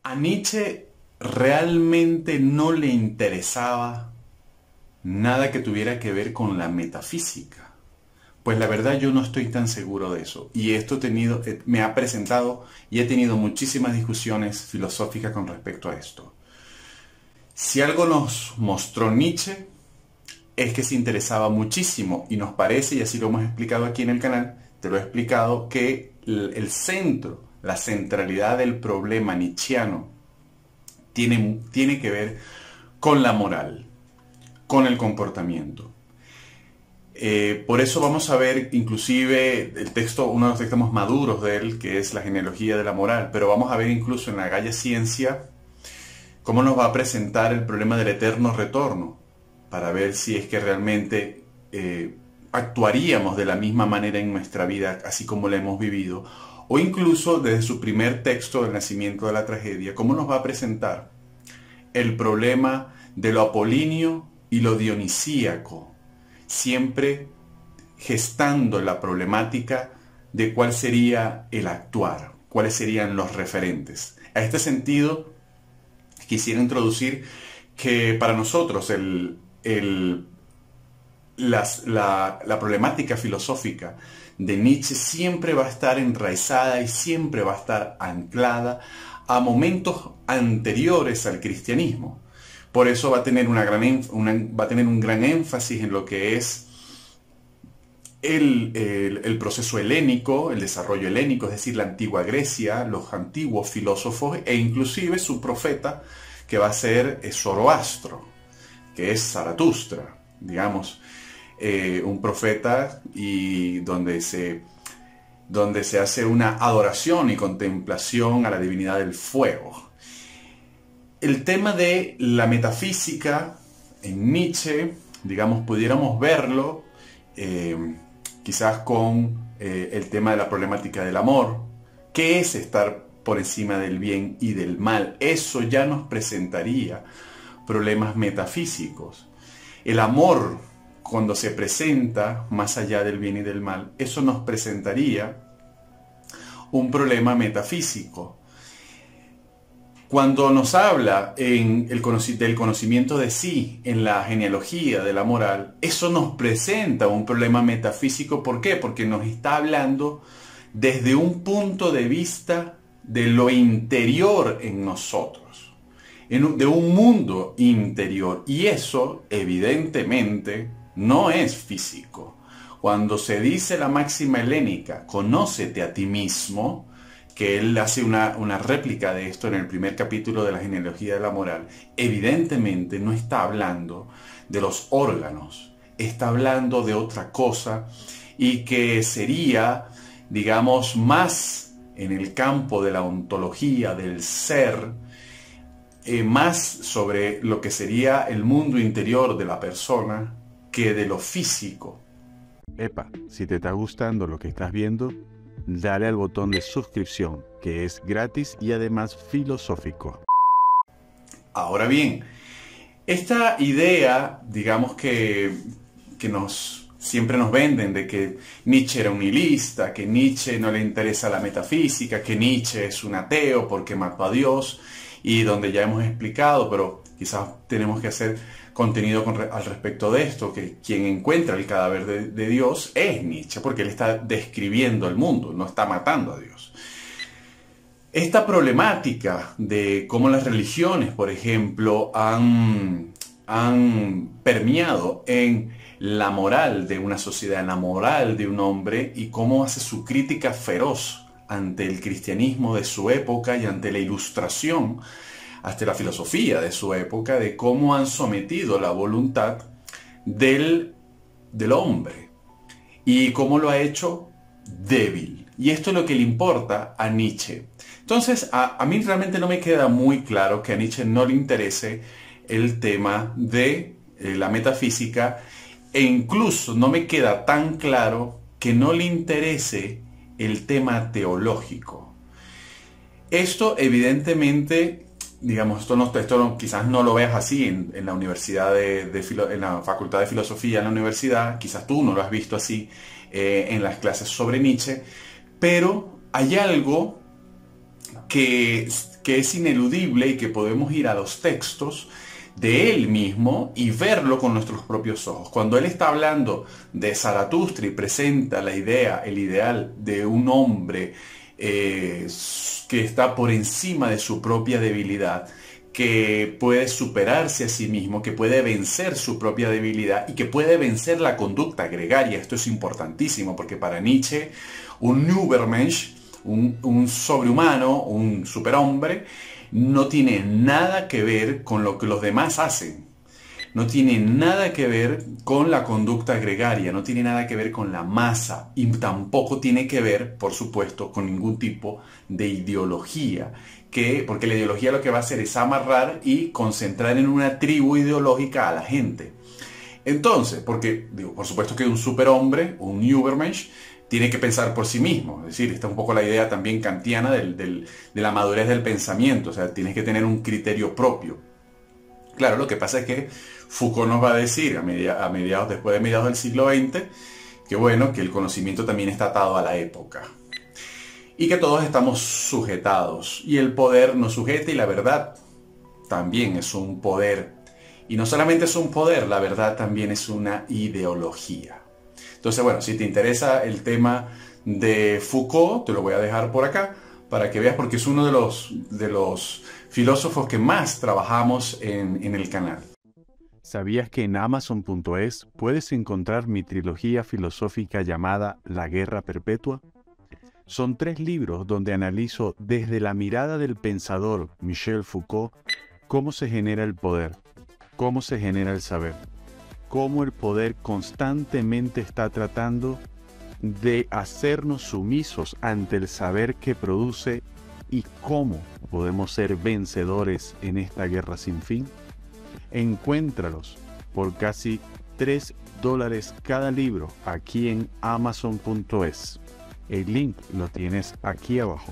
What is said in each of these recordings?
A Nietzsche realmente no le interesaba nada que tuviera que ver con la metafísica. Pues la verdad yo no estoy tan seguro de eso. Y esto me ha presentado y he tenido muchísimas discusiones filosóficas con respecto a esto. Si algo nos mostró Nietzsche es que se interesaba muchísimo y nos parece, y así lo hemos explicado aquí en el canal, te lo he explicado, que el centro, la centralidad del problema nietzscheano tiene que ver con la moral, con el comportamiento. Por eso vamos a ver inclusive el texto, uno de los textos más maduros de él, que es la genealogía de la moral, pero vamos a ver incluso en la Gaia Ciencia cómo nos va a presentar el problema del eterno retorno, para ver si es que realmente actuaríamos de la misma manera en nuestra vida, así como la hemos vivido, o incluso desde su primer texto, El nacimiento de la tragedia, cómo nos va a presentar el problema de lo apolíneo y lo dionisíaco, siempre gestando la problemática de cuál sería el actuar, cuáles serían los referentes. A este sentido, quisiera introducir que para nosotros la problemática filosófica de Nietzsche siempre va a estar enraizada y siempre va a estar anclada a momentos anteriores al cristianismo. Por eso va a tener un gran énfasis en lo que es el proceso helénico, el desarrollo helénico, es decir, la antigua Grecia, los antiguos filósofos e inclusive su profeta, que va a ser Zoroastro, que es Zaratustra, digamos, un profeta y donde se hace una adoración y contemplación a la divinidad del fuego. El tema de la metafísica en Nietzsche, digamos, pudiéramos verlo quizás con el tema de la problemática del amor. ¿Qué es estar por encima del bien y del mal? Eso ya nos presentaría problemas metafísicos. El amor, cuando se presenta más allá del bien y del mal, eso nos presentaría un problema metafísico. Cuando nos habla del conocimiento de sí, en la genealogía de la moral, eso nos presenta un problema metafísico. ¿Por qué? Porque nos está hablando desde un punto de vista de lo interior en nosotros, de un mundo interior. Y eso, evidentemente, no es físico. Cuando se dice la máxima helénica, conócete a ti mismo, que él hace una réplica de esto en el primer capítulo de la genealogía de la moral, evidentemente no está hablando de los órganos, está hablando de otra cosa y que sería, digamos, más en el campo de la ontología del ser, más sobre lo que sería el mundo interior de la persona que de lo físico. Epa, si te está gustando lo que estás viendo, dale al botón de suscripción, que es gratis y además filosófico. Ahora bien, esta idea, digamos que siempre nos venden de que Nietzsche era un nihilista, que Nietzsche no le interesa la metafísica, que Nietzsche es un ateo porque mató a Dios, y donde ya hemos explicado, pero quizás tenemos que hacer contenido al respecto de esto, que quien encuentra el cadáver de Dios es Nietzsche, porque él está describiendo el mundo, no está matando a Dios. Esta problemática de cómo las religiones, por ejemplo, han permeado en la moral de una sociedad, en la moral de un hombre, y cómo hace su crítica feroz ante el cristianismo de su época y ante la ilustración, hasta la filosofía de su época, de cómo han sometido la voluntad del hombre y cómo lo ha hecho débil. Y esto es lo que le importa a Nietzsche. Entonces, a mí realmente no me queda muy claro que a Nietzsche no le interese el tema de la metafísica, e incluso no me queda tan claro que no le interese el tema teológico. Esto evidentemente, digamos, esto quizás no lo veas así en la universidad en la facultad de filosofía en la universidad, quizás tú no lo has visto así en las clases sobre Nietzsche, pero hay algo que es ineludible y que podemos ir a los textos de él mismo y verlo con nuestros propios ojos. Cuando él está hablando de Zaratustra y presenta la idea, el ideal de un hombre que está por encima de su propia debilidad, que puede superarse a sí mismo, que puede vencer su propia debilidad y que puede vencer la conducta gregaria. Esto es importantísimo porque para Nietzsche un Übermensch, un sobrehumano, un superhombre, no tiene nada que ver con lo que los demás hacen. No tiene nada que ver con la conducta gregaria, no tiene nada que ver con la masa y tampoco tiene que ver, por supuesto, con ningún tipo de ideología. Porque la ideología lo que va a hacer es amarrar y concentrar en una tribu ideológica a la gente. Entonces, porque, digo, por supuesto que un superhombre, un Übermensch, tiene que pensar por sí mismo. Es decir, está un poco la idea también kantiana de la madurez del pensamiento. O sea, tienes que tener un criterio propio. Claro, lo que pasa es que Foucault nos va a decir después de mediados del siglo XX, que bueno, que el conocimiento también está atado a la época. Y que todos estamos sujetados. Y el poder nos sujeta y la verdad también es un poder. Y no solamente es un poder, la verdad también es una ideología. Entonces, bueno, si te interesa el tema de Foucault, te lo voy a dejar por acá para que veas, porque es uno de los filósofos que más trabajamos en el canal. ¿Sabías que en Amazon.es puedes encontrar mi trilogía filosófica llamada La Guerra Perpetua? Son 3 libros donde analizo desde la mirada del pensador Michel Foucault cómo se genera el poder, cómo se genera el saber, cómo el poder constantemente está tratando de hacernos sumisos ante el saber que produce y cómo podemos ser vencedores en esta guerra sin fin. Encuéntralos por casi $3 cada libro aquí en Amazon.es. El link lo tienes aquí abajo.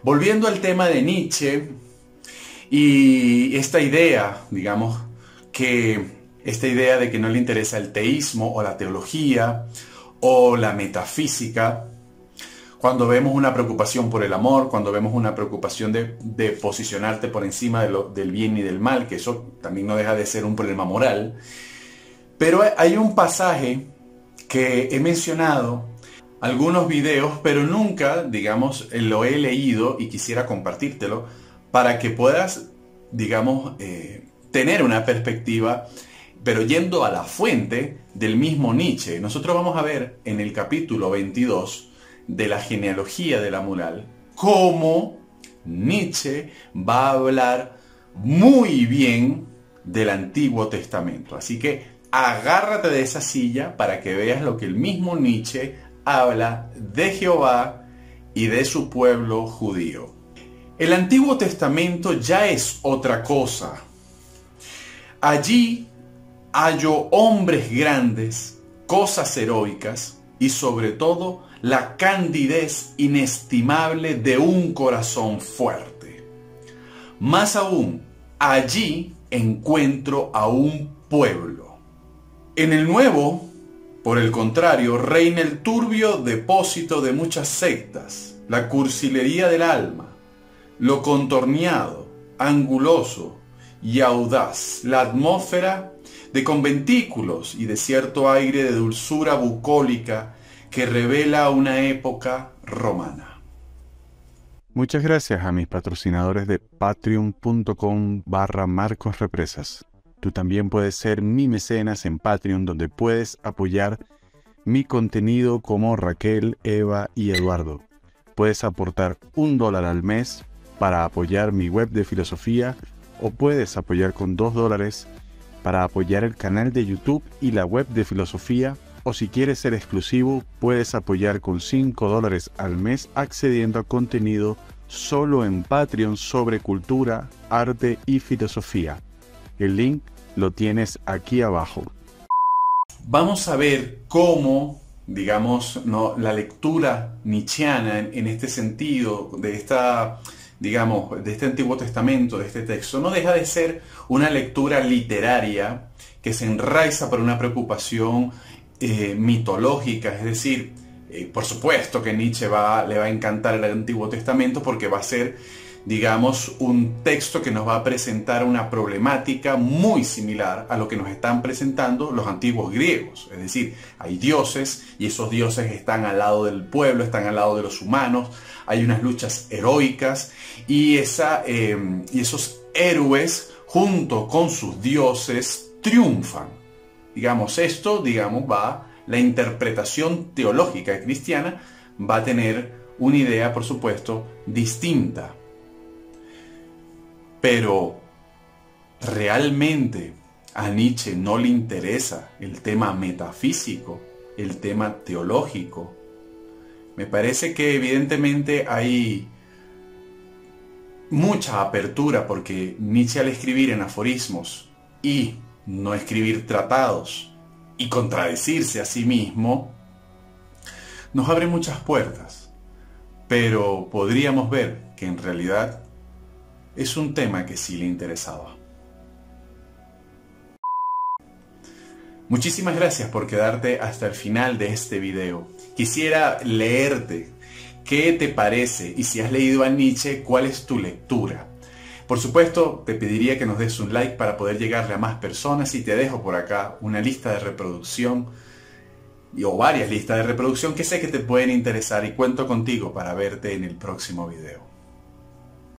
Volviendo al tema de Nietzsche y esta idea, digamos, esta idea de que no le interesa el teísmo o la teología o la metafísica, cuando vemos una preocupación por el amor, cuando vemos una preocupación de posicionarte por encima del bien y del mal, que eso también no deja de ser un problema moral. Pero hay un pasaje que he mencionado, algunos videos, pero nunca, digamos, lo he leído y quisiera compartírtelo para que puedas, digamos, tener una perspectiva, pero yendo a la fuente del mismo Nietzsche. Nosotros vamos a ver en el capítulo 22 de la genealogía de la moral cómo Nietzsche va a hablar muy bien del Antiguo Testamento. Así que agárrate de esa silla para que veas lo que el mismo Nietzsche habla de Jehová y de su pueblo judío. El Antiguo Testamento ya es otra cosa. Allí halló hombres grandes, cosas heroicas y sobre todo la candidez inestimable de un corazón fuerte. Más aún, allí encuentro a un pueblo. En el Nuevo, por el contrario, reina el turbio depósito de muchas sectas, la cursilería del alma, lo contorneado, anguloso y audaz, la atmósfera de conventículos y de cierto aire de dulzura bucólica que revela una época romana. Muchas gracias a mis patrocinadores de patreon.com/marcosrepresas. Tú también puedes ser mi mecenas en Patreon, donde puedes apoyar mi contenido como Raquel, Eva y Eduardo. Puedes aportar $1 al mes para apoyar mi web de filosofía, o puedes apoyar con $2 para apoyar el canal de YouTube y la web de filosofía, o si quieres ser exclusivo, puedes apoyar con $5 al mes accediendo a contenido solo en Patreon sobre cultura, arte y filosofía. El link lo tienes aquí abajo. Vamos a ver cómo, digamos, la lectura nietzscheana en este sentido, de este Antiguo Testamento, de este texto, no deja de ser una lectura literaria que se enraiza por una preocupación mitológica, es decir, por supuesto que Nietzsche le va a encantar el Antiguo Testamento porque va a ser, digamos, un texto que nos va a presentar una problemática muy similar a lo que nos están presentando los antiguos griegos. Es decir, hay dioses y esos dioses están al lado del pueblo, están al lado de los humanos, hay unas luchas heroicas y esos héroes junto con sus dioses triunfan. Digamos, la interpretación teológica cristiana va a tener una idea, por supuesto, distinta. Pero realmente a Nietzsche no le interesa el tema metafísico, el tema teológico. Me parece que evidentemente hay mucha apertura porque Nietzsche, al escribir en aforismos y no escribir tratados y contradecirse a sí mismo, nos abre muchas puertas. Pero podríamos ver que en realidad es un tema que sí le interesaba. Muchísimas gracias por quedarte hasta el final de este video. Quisiera leerte qué te parece y si has leído a Nietzsche, cuál es tu lectura. Por supuesto, te pediría que nos des un like para poder llegarle a más personas y te dejo por acá una lista de reproducción o varias listas de reproducción que sé que te pueden interesar y cuento contigo para verte en el próximo video.